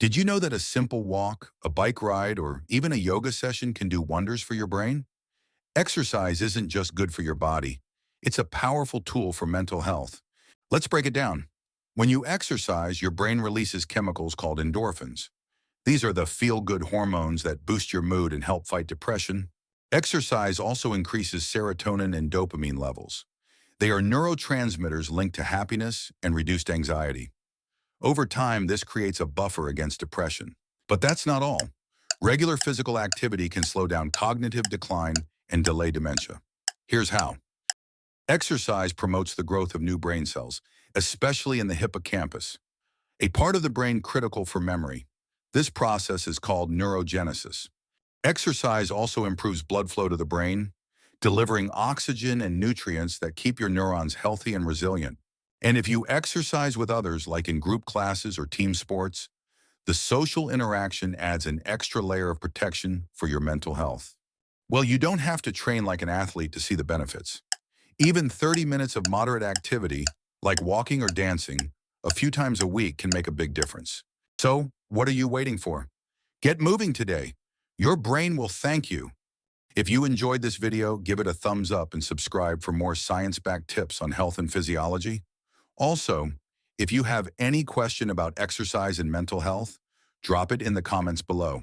Did you know that a simple walk, a bike ride, or even a yoga session can do wonders for your brain? Exercise isn't just good for your body. It's a powerful tool for mental health. Let's break it down. When you exercise, your brain releases chemicals called endorphins. These are the feel-good hormones that boost your mood and help fight depression. Exercise also increases serotonin and dopamine levels. They are neurotransmitters linked to happiness and reduced anxiety. Over time, this creates a buffer against depression. But that's not all. Regular physical activity can slow down cognitive decline and delay dementia. Here's how. Exercise promotes the growth of new brain cells, especially in the hippocampus, a part of the brain critical for memory. This process is called neurogenesis. Exercise also improves blood flow to the brain, delivering oxygen and nutrients that keep your neurons healthy and resilient. And if you exercise with others, like in group classes or team sports, the social interaction adds an extra layer of protection for your mental health. Well, you don't have to train like an athlete to see the benefits. Even 30 minutes of moderate activity, like walking or dancing, a few times a week can make a big difference. So, what are you waiting for? Get moving today. Your brain will thank you. If you enjoyed this video, give it a thumbs up and subscribe for more science-backed tips on health and physiology. Also, if you have any question about exercise and mental health, drop it in the comments below.